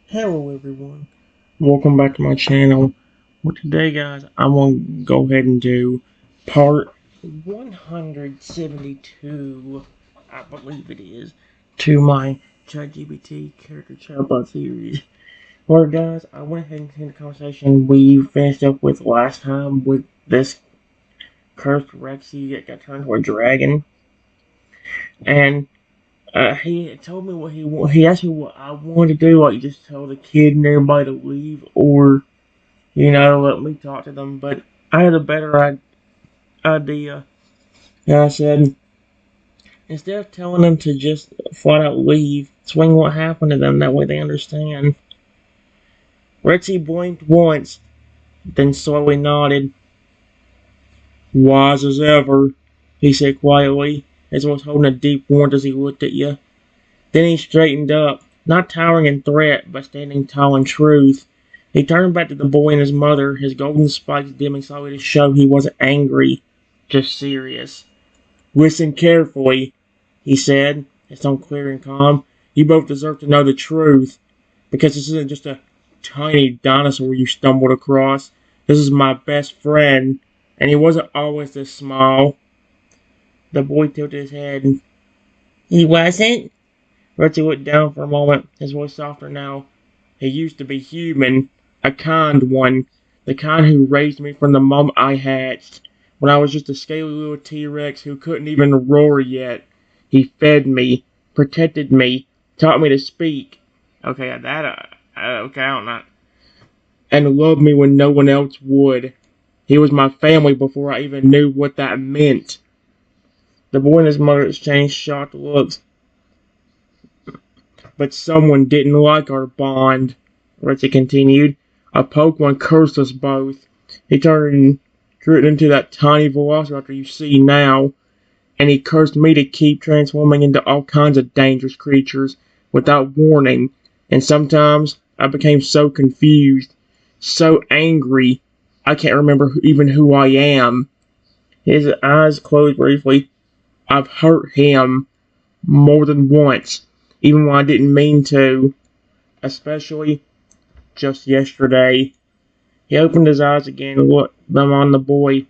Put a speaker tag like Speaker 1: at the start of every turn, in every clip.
Speaker 1: Hello everyone, welcome back to my channel. Well, today guys, I'm going to go ahead and do part 172, I believe it is, to my ChatGPT Character Chatbot series. Well guys, I went ahead and continued the conversation we finished up with last time with this cursed Rexy that got turned into a dragon. And he told me he asked me what I wanted to do, like just tell the kid and everybody to leave, or let me talk to them. But I had a better idea. And I said, instead of telling them to just flat out leave, explain what happened to them. That way they understand. Rexy blinked once, then slowly nodded. Wise as ever, he said quietly, as he was holding a deep warmth as he looked at you. Then he straightened up, not towering in threat, but standing tall in truth. He turned back to the boy and his mother, his golden spikes dimming slowly to show he wasn't angry, just serious. Listen carefully, he said, his tone clear and calm. You both deserve to know the truth, because this isn't just a tiny dinosaur you stumbled across. This is my best friend, and he wasn't always this small. The boy tilted his head. He wasn't? Rexy looked down for a moment, his voice softer now. He used to be human, a kind one, the kind who raised me from the moment I hatched, when I was just a scaly little T-Rex who couldn't even roar yet. He fed me, protected me, taught me to speak. Okay, I don't know. And loved me when no one else would. He was my family before I even knew what that meant. The boy and his mother exchanged shocked looks. But someone didn't like our bond, Rexy continued. A Pokemon cursed us both. He grew into that tiny velociraptor you see now, and he cursed me to keep transforming into all kinds of dangerous creatures without warning. And sometimes I became so confused, so angry, I can't remember even who I am. His eyes closed briefly. I've hurt him more than once, even when I didn't mean to, especially just yesterday. He opened his eyes again and looked them on the boy.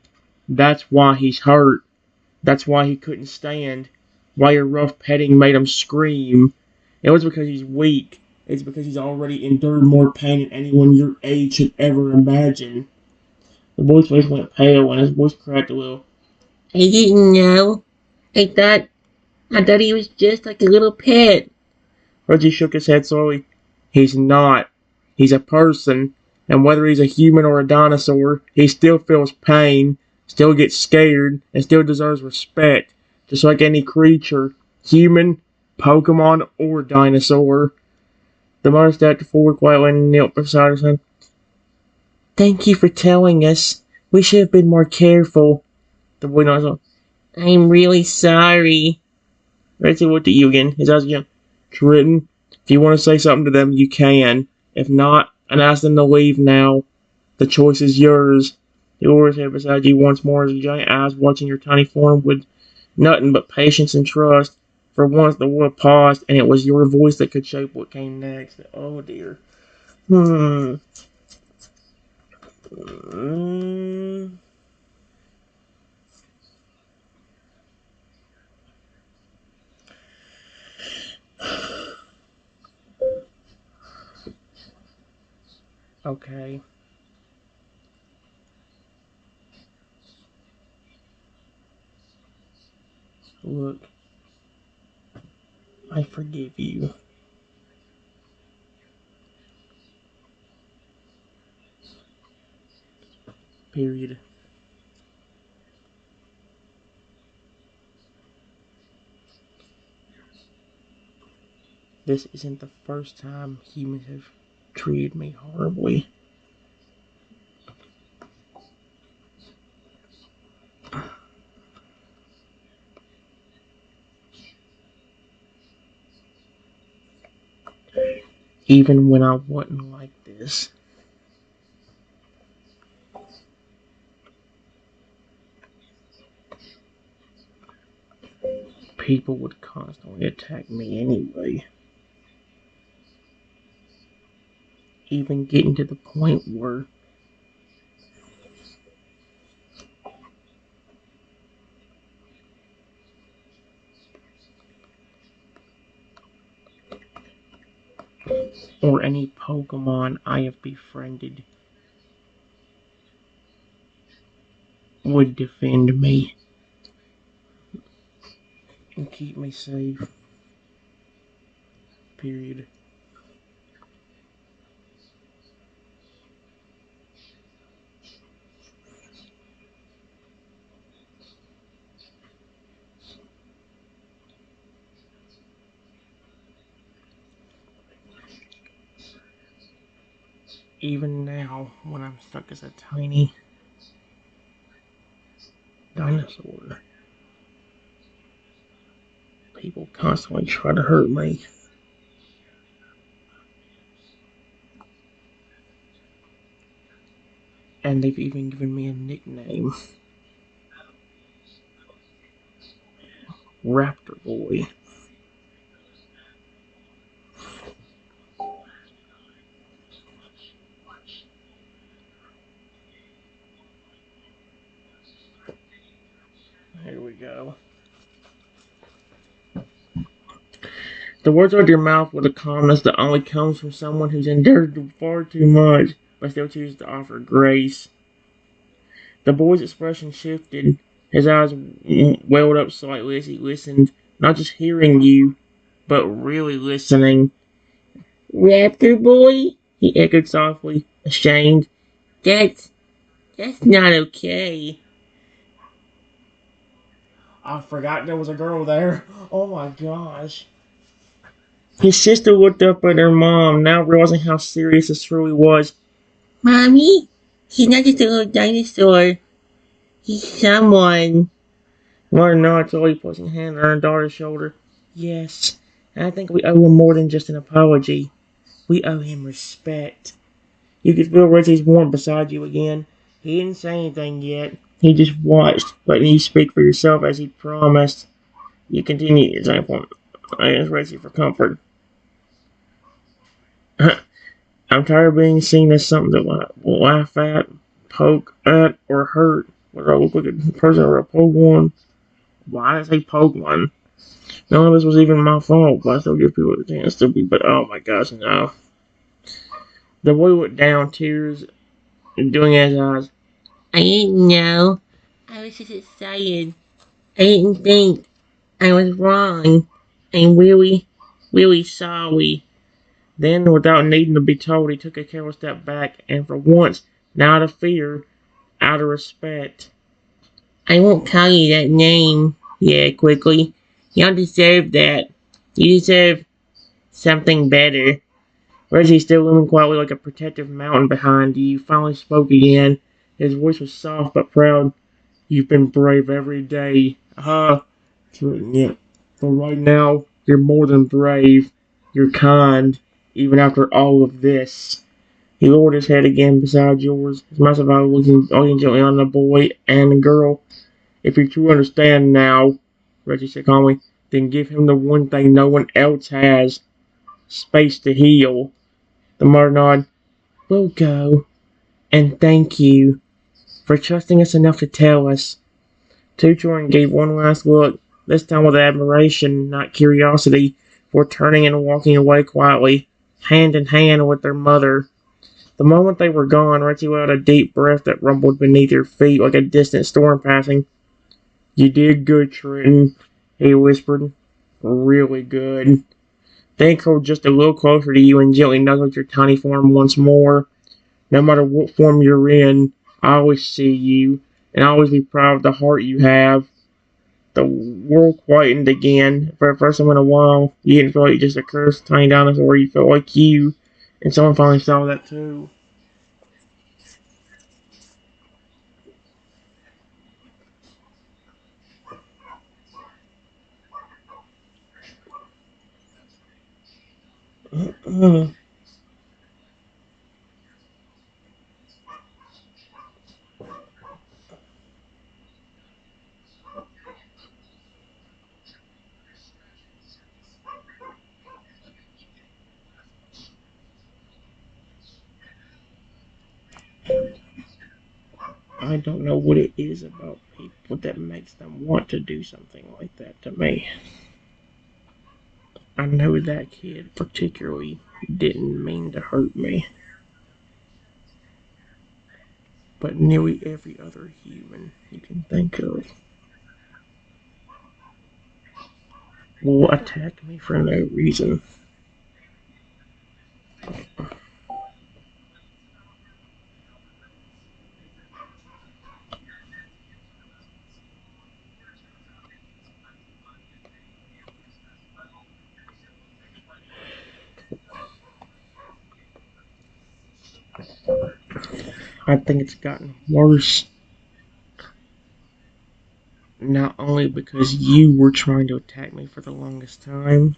Speaker 1: That's why he's hurt. That's why he couldn't stand. Why your rough petting made him scream. It was because he's weak. It's because he's already endured more pain than anyone your age should ever imagine. The boy's face went pale and his voice cracked a little. I didn't know. I thought I thought he was just like a little pet. Reggie shook his head slowly. He's not. He's a person, and whether he's a human or a dinosaur, he still feels pain, still gets scared, and still deserves respect, just like any creature, human, Pokemon, or dinosaur. The mother stepped forward quietly and knelt beside her son. Thank you for telling us. We should have been more careful. The boy nodded. I'm really sorry. Reggie looked at you again, his eyes again. Triton, if you want to say something to them, you can. If not, and ask them to leave now. The choice is yours. The lowered his head beside you once more, his giant eyes watching your tiny form with nothing but patience and trust. For once, the world paused, and it was your voice that could shape what came next. Oh dear. Hmm. Mm. Okay. Look, I forgive you. Period. This isn't the first time humans have treated me horribly. Even when I wasn't like this. People would constantly attack me anyway. even getting to the point where or any Pokemon I have befriended would defend me and keep me safe. Period. Even now, when I'm stuck as a tiny dinosaur, people constantly try to hurt me. And they've even given me a nickname, Raptor Boy. Here we go. The words out of your mouth with a calmness that only comes from someone who's endured far too much, but still chooses to offer grace. The boy's expression shifted. His eyes welled up slightly as he listened, not just hearing you, but really listening. Raptor Boy? He echoed softly, ashamed. That's that's not okay. I forgot there was a girl there. Oh my gosh. His sister looked up at her mom, now realizing how serious this truly was. Mommy, he's not just a little dinosaur. He's someone. Mother nodded, slowly placing a hand on her daughter's shoulder. Yes, and I think we owe him more than just an apology. We owe him respect. You could feel Reggie's warmth beside you again. He didn't say anything yet. He just watched, letting you speak for yourself as he promised. You continue your example. I asked Reggie for comfort. I'm tired of being seen as something that will laugh at, poke at, or hurt. Whether I look like a person or a Pokemon. Why did I say Pokemon? None of this was even my fault, but I still give people a chance to be. But oh my gosh, no. The boy looked down, tears doing his eyes. I didn't know. I was just excited. I didn't think I was wrong. I'm really, really sorry. Then, without needing to be told, he took a careful step back, and for once, not out of fear, out of respect. I won't call you that name, yeah, quickly. You don't deserve that. You deserve something better. Reggie, still looming quietly like a protective mountain behind you, finally spoke again. His voice was soft but proud. You've been brave every day. Yeah. But right now, you're more than brave. You're kind, even after all of this. He lowered his head again beside yours, his massive eyes looking gently on the boy and the girl. If you truly understand now, Reggie said calmly, then give him the one thing no one else has. Space to heal. The mother nodded. We'll go. And thank you for trusting us enough to tell us. Two children gave one last look, this time with admiration, not curiosity, before turning and walking away quietly, hand in hand with their mother. The moment they were gone, Reggie let out a deep breath that rumbled beneath her feet like a distant storm passing. You did good, Trenton, he whispered. Really good. Then crawled just a little closer to you and gently nuzzled your tiny form once more. No matter what form you're in, I always see you, and I always be proud of the heart you have. The world quietened again. For the first time in a while, you didn't feel like just a cursed tiny dinosaur, you felt like you. And someone finally saw that too. I don't know what it is about people that makes them want to do something like that to me. I know that kid particularly didn't mean to hurt me, but nearly every other human you can think of will attack me for no reason. I think it's gotten worse, not only because you were trying to attack me for the longest time,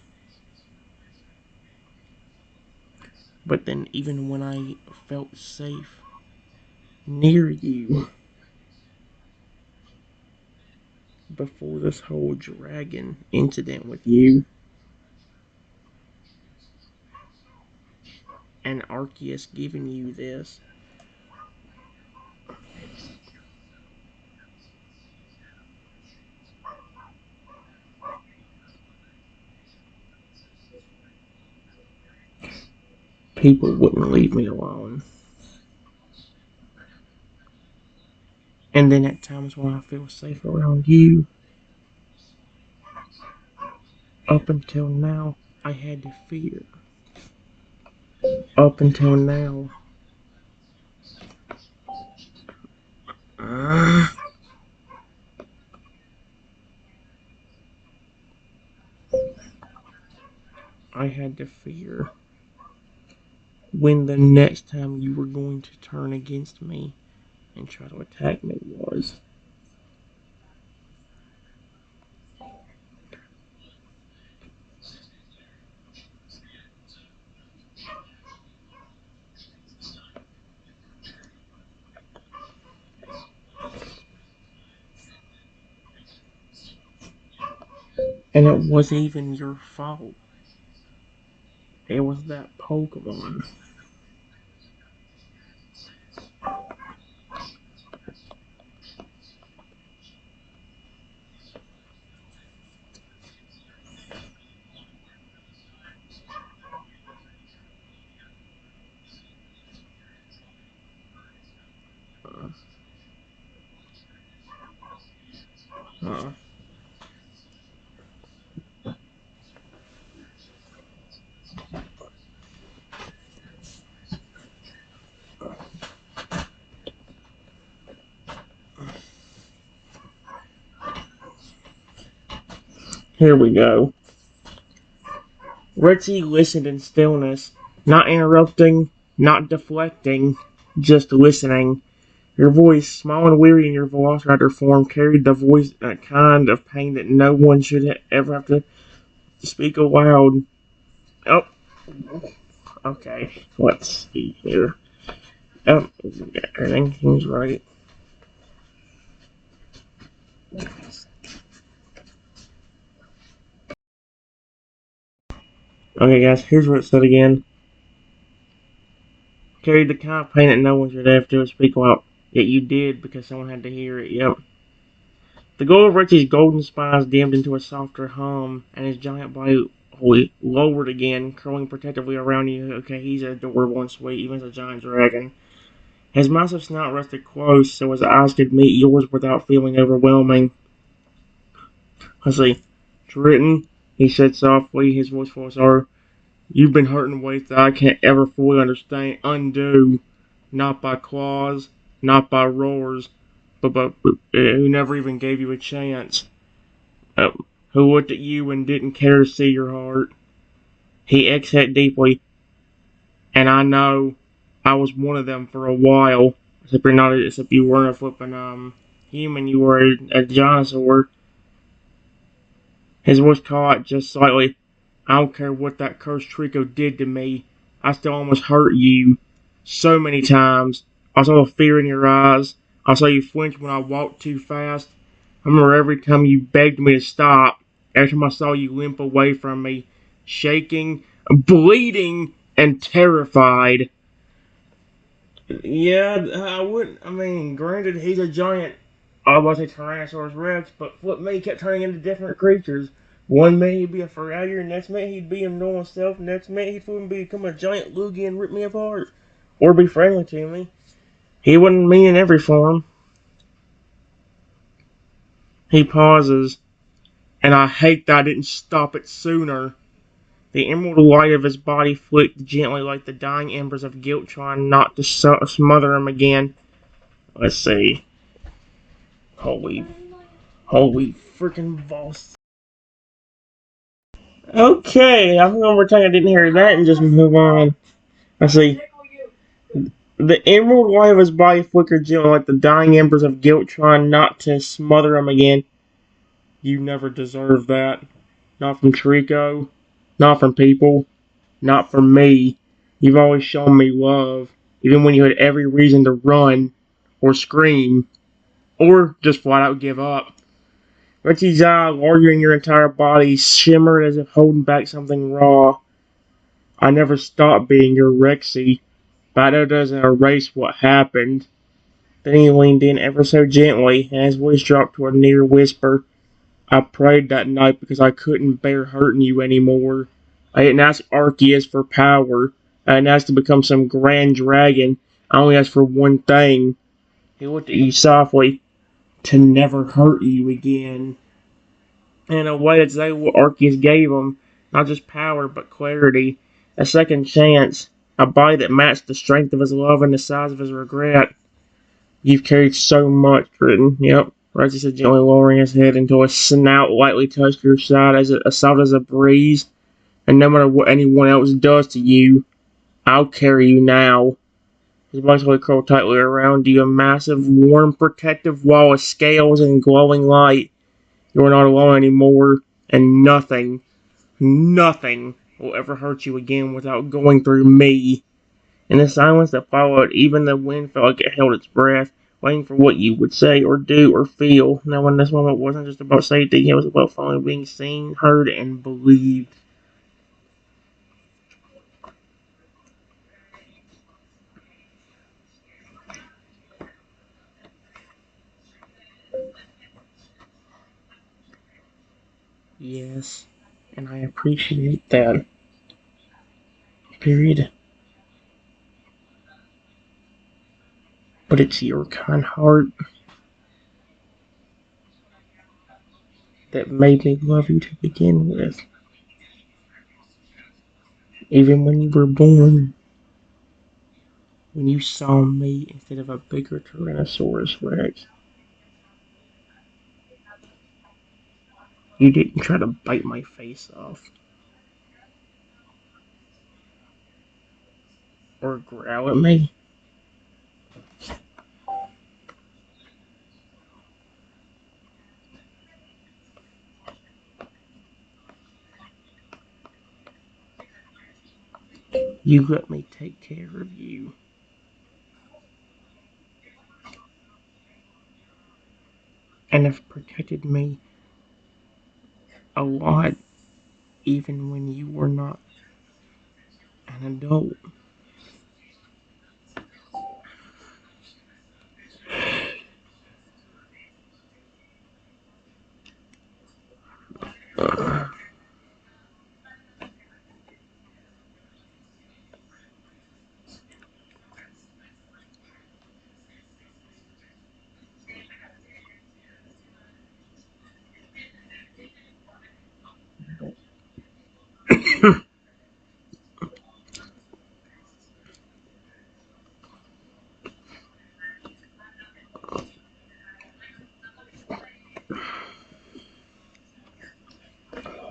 Speaker 1: but then even when I felt safe near you, before this whole dragon incident with you, and Arceus giving you this, people wouldn't leave me alone. And then at times when I feel safe around you, up until now, I had to fear. Up until now. Uh, I had to fear when the next time you were going to turn against me and try to attack me was. And it wasn't even your fault. It was that Pokemon. Uh, uh, Here we go. Richie listened in stillness, not interrupting, not deflecting, just listening. Your voice, small and weary in your velociraptor form, carried the voice a kind of pain that no one should ever have to speak aloud. Oh, okay. Let's see here. Oh, everything seems right. Okay, guys, here's what it said again. Carried the kind of pain that no one should have to speak aloud. Yet you did because someone had to hear it. Yep. The glow of Richie's golden spines dimmed into a softer hum, and his giant body lowered again, curling protectively around you. Okay, he's adorable and sweet, even as a giant dragon. His massive snout rested close, so his eyes could meet yours without feeling overwhelming. Let's see. Triton, he said softly, his voice full of sorrow. You've been hurt in ways that I can't ever fully undo. Not by claws, not by roars, but who never even gave you a chance. Uh, who looked at you and didn't care to see your heart. He exhaled deeply, and I know I was one of them for a while. Except you weren't a flippin' human, you were a dinosaur. His voice caught just slightly. I don't care what that cursed Trico did to me. I still almost hurt you. So many times. I saw the fear in your eyes. I saw you flinch when I walked too fast. I remember every time you begged me to stop. Every time I saw you limp away from me. Shaking, bleeding, and terrified. Yeah, I wouldn't. I mean, granted, he's a giant. I was a Tyrannosaurus Rex, but Flip me kept turning into different creatures. One minute he'd be a Feralier, next minute he'd be his normal self, next minute he'd become a giant loogie and rip me apart. Or be friendly to me. He wasn't mean in every form. He pauses, and I hate that I didn't stop it sooner. The emerald light of his body flicked gently like the dying embers of guilt trying not to smother him again. Let's see. Holy, holy freaking balls. Okay, I think I'm pretend I didn't hear that and just move on. Let's see. The emerald light of his body flickered gently like the dying embers of guilt trying not to smother him again. You never deserved that. Not from Trico. Not from people. Not from me. You've always shown me love, even when you had every reason to run, or scream, or just flat out give up. Richie's eye, larger than your entire body, shimmered as if holding back something raw. I never stopped being your Rexy, but that doesn't erase what happened. Then he leaned in ever so gently, and his voice dropped to a near whisper. I prayed that night because I couldn't bear hurting you anymore. I didn't ask Arceus for power. I didn't ask to become some grand dragon. I only asked for one thing. He looked at you softly. To never hurt you again. In a way, that's exactly what Arceus gave him. Not just power, but clarity. A second chance. A body that matched the strength of his love and the size of his regret. You've carried so much, Britain. Yep. Reggie said, gently lowering his head until his snout lightly touched your side as soft as a breeze. And no matter what anyone else does to you, I'll carry you now. His voice will curl tightly around you, a massive, warm, protective wall of scales and glowing light. You are not alone anymore, and nothing will ever hurt you again without going through me. In the silence that followed, even the wind felt like it held its breath, waiting for what you would say or do or feel. Now, when this moment wasn't just about safety, it was about finally being seen, heard, and believed. Yes, and I appreciate that. Period. But it's your kind heart that made me love you to begin with. Even when you were born, when you saw me instead of a bigger Tyrannosaurus Rex, you didn't try to bite my face off or growl at me. You let me take care of you. And have protected me a lot, even when you were not an adult.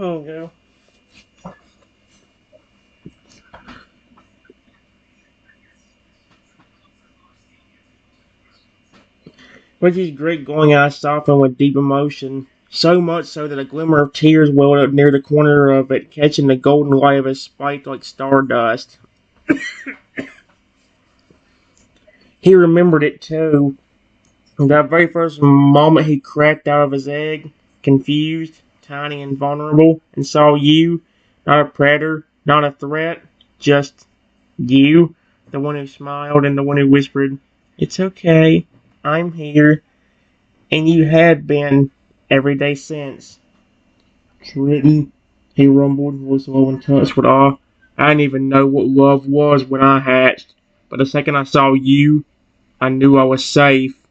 Speaker 1: Oh, no. Reggie's great glowing eyes softened with deep emotion, so much so that a glimmer of tears welled up near the corner of it, catching the golden light of his spike like stardust. He remembered it too. That very first moment he cracked out of his egg, confused, tiny, and vulnerable, and saw you, not a predator, not a threat, just you, The one who smiled and the one who whispered, "It's okay, I'm here, and you had been every day since." Triton, he rumbled, voice low and touched with awe. "I didn't even know what love was when I hatched, but the second I saw you, I knew I was safe."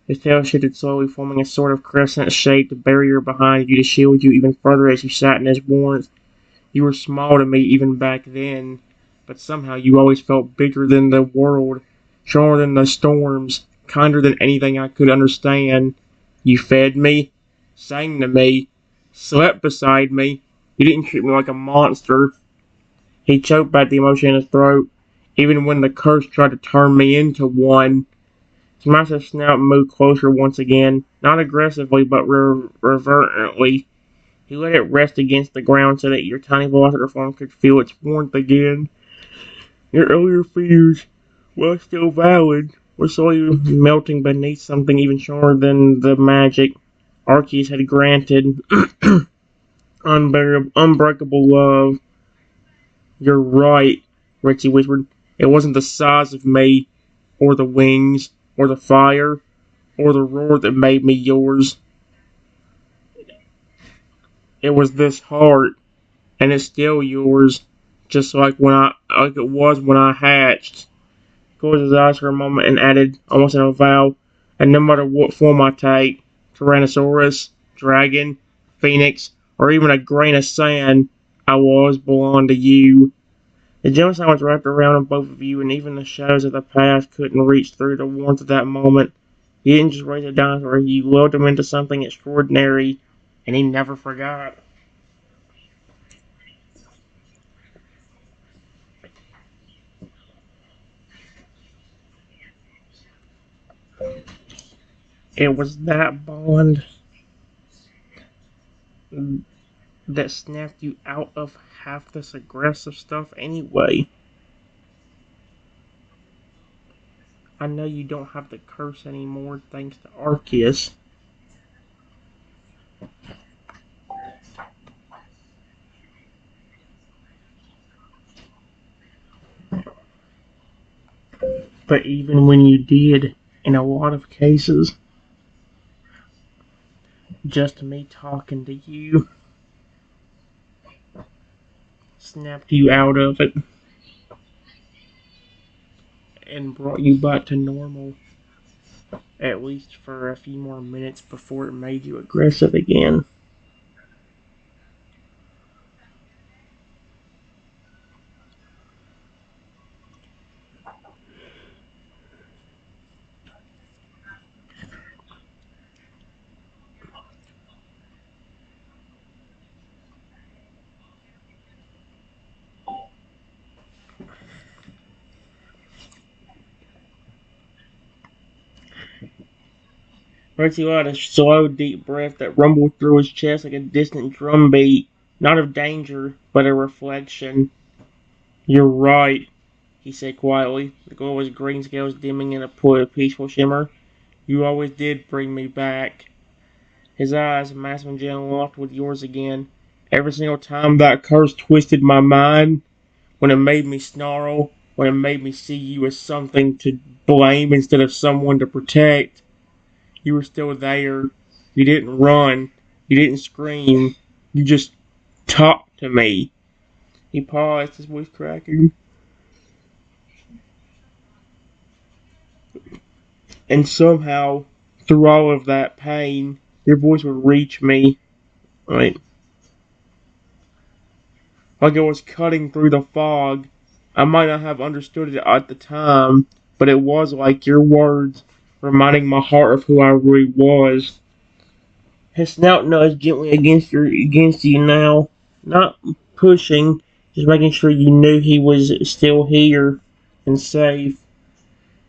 Speaker 1: His tail shifted slowly, forming a sort of crescent-shaped barrier behind you to shield you even further as you sat in his warmth. You were small to me even back then, but somehow you always felt bigger than the world, stronger than the storms, kinder than anything I could understand. You fed me, sang to me, slept beside me. You didn't treat me like a monster. He choked back the emotion in his throat, even when the curse tried to turn me into one. His massive snout moved closer once again, not aggressively but reverently. He let it rest against the ground so that your tiny velocity form could feel its warmth again. Your earlier fears, while still valid, were slowly melting beneath something even stronger than the magic Arceus had granted. Unbreakable love. "You're right," Richie whispered. "It wasn't the size of me, or the wings, or the fire, or the roar that made me yours. It was this heart, and it's still yours, just like it was when I hatched." Closed his eyes for a moment and added, almost in a vow, "And no matter what form I take, Tyrannosaurus, dragon, phoenix, or even a grain of sand, I will always belong to you." The gentle silence wrapped around both of you, and even the shadows of the past couldn't reach through the warmth of that moment. He didn't just raise a dinosaur, he willed him into something extraordinary, and he never forgot. It was that bond that snapped you out of half this aggressive stuff anyway. I know you don't have the curse anymore thanks to Arceus. But even when you did, in a lot of cases, just me talking to you snapped you out of it and brought you back to normal, at least for a few more minutes before it made you aggressive again. Percy let a slow, deep breath that rumbled through his chest like a distant drum beat, not of danger, but a reflection. "You're right," he said quietly, the glow of his green scales dimming in a pool of peaceful shimmer. "You always did bring me back." His eyes, massive and gentle, locked with yours again. "Every single time that curse twisted my mind, when it made me snarl, when it made me see you as something to blame instead of someone to protect, you were still there. You didn't run. You didn't scream. You just talked to me." He paused, his voice cracking. "And somehow, through all of that pain, your voice would reach me. Right, like it was cutting through the fog. I might not have understood it at the time, but it was like your words, reminding my heart of who I really was." His snout nudged gently against you now, not pushing, just making sure you knew he was still here and safe.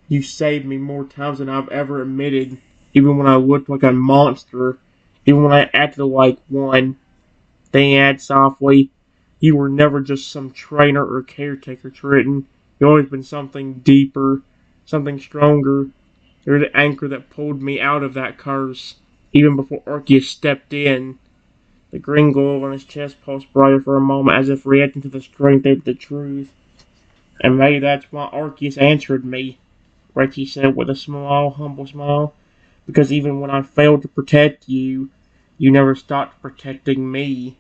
Speaker 1: "You saved me more times than I've ever admitted, even when I looked like a monster, even when I acted like one." Then he added softly, "You were never just some trainer or caretaker, Triton. You've always been something deeper, something stronger. You're the anchor that pulled me out of that curse, even before Arceus stepped in." The green glow on his chest pulsed brighter for a moment, as if reacting to the strength of the truth. And maybe that's why Arceus answered me, Reggie said with a small, humble smile. Because even when I failed to protect you, you never stopped protecting me.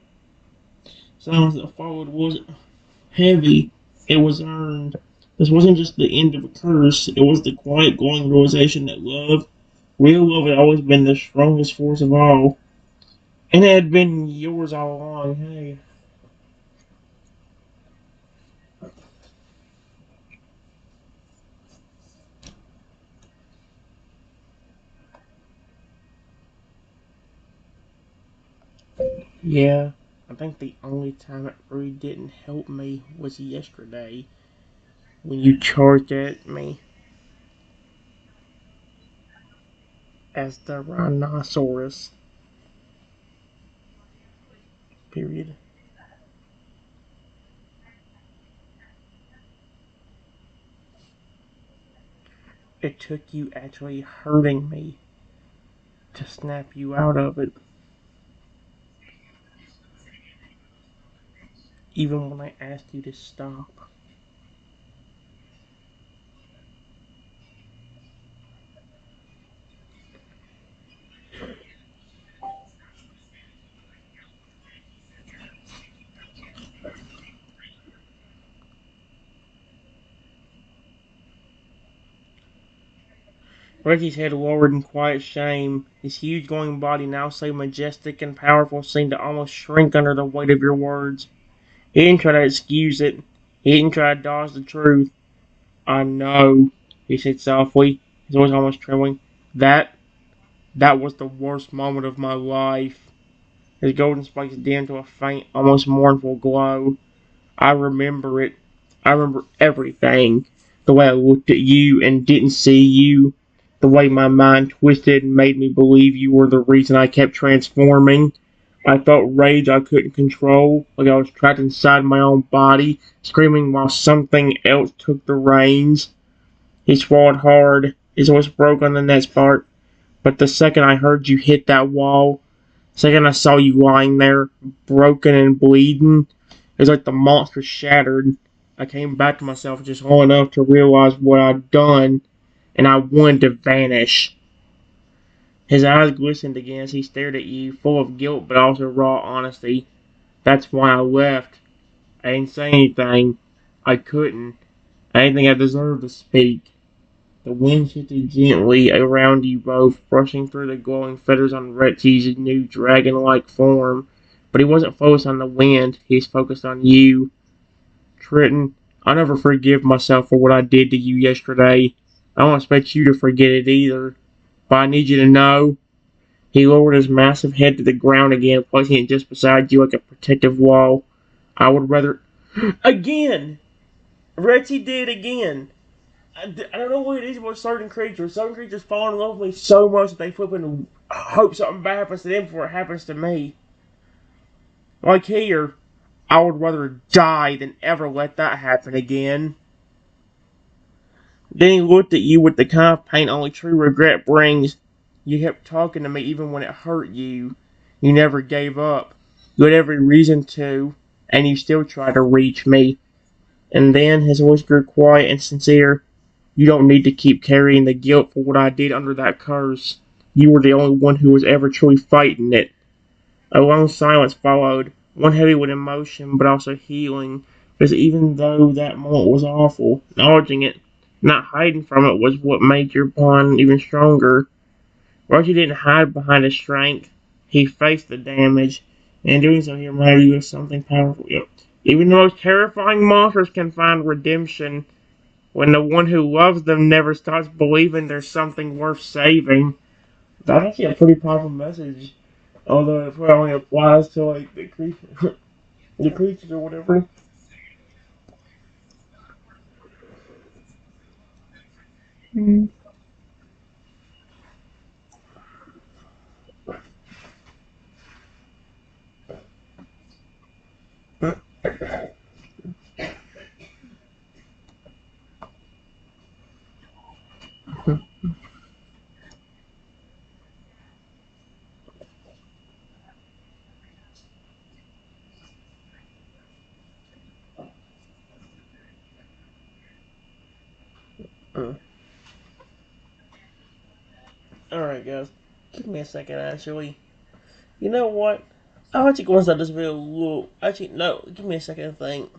Speaker 1: Silence that followed wasn't heavy, it was earned. This wasn't just the end of a curse, it was the quiet, glowing realization that love, real love, had always been the strongest force of all. And it had been yours all along. Hey. Yeah, I think the only time it really didn't help me was yesterday when you charged at me as the rhinoceros. Period. It took you actually hurting me to snap you out of it, even when I asked you to stop. Reggie's head lowered in quiet shame. His huge glowing body, now so majestic and powerful, seemed to almost shrink under the weight of your words. He didn't try to excuse it. He didn't try to dodge the truth. I know, he said softly, his voice almost trembling. That, that was the worst moment of my life. His golden spikes dimmed to a faint, almost mournful glow. I remember it. I remember everything. The way I looked at you and didn't see you. The way my mind twisted and made me believe you were the reason I kept transforming. I felt rage I couldn't control, like I was trapped inside my own body, screaming while something else took the reins. He swallowed hard. His voice broke on the next part. But the second I heard you hit that wall, the second I saw you lying there, broken and bleeding, it was like the monster shattered. I came back to myself just long enough to realize what I'd done, and I wanted to vanish. His eyes glistened again as he stared at you, full of guilt but also raw honesty. That's why I left. I didn't say anything. I couldn't. I didn't think I deserved to speak. The wind shifted gently around you both, brushing through the glowing feathers on Retsy's new dragon-like form. But he wasn't focused on the wind, he was focused on you. Trenton, I'll never forgive myself for what I did to you yesterday. I don't expect you to forget it either. But I need you to know. He lowered his massive head to the ground again, placing it just beside you like a protective wall. I would rather. Again! Retsy did again! I don't know what it is about certain creatures. Certain creatures fall in love with me so much that they flip and hope something bad happens to them before it happens to me. Like here, I would rather die than ever let that happen again. Then he looked at you with the kind of pain only true regret brings. You kept talking to me even when it hurt you. You never gave up. You had every reason to, and you still tried to reach me. And then his voice grew quiet and sincere. You don't need to keep carrying the guilt for what I did under that curse. You were the only one who was ever truly fighting it. A long silence followed, one heavy with emotion but also healing, because even though that moment was awful, acknowledging it, not hiding from it, was what made your bond even stronger. Roger didn't hide behind his strength. He faced the damage, and in doing so he reminded you of something powerful. Yep. Even the most terrifying monsters can find redemption when the one who loves them never stops believing there's something worth saving. That's actually a pretty powerful message. Although it probably only applies to like the creature, the creatures or whatever. Mm. Mm. Alright, guys. Give me a second, actually. You know what? I'll actually go inside this video a little. Actually, no. Give me a second to think.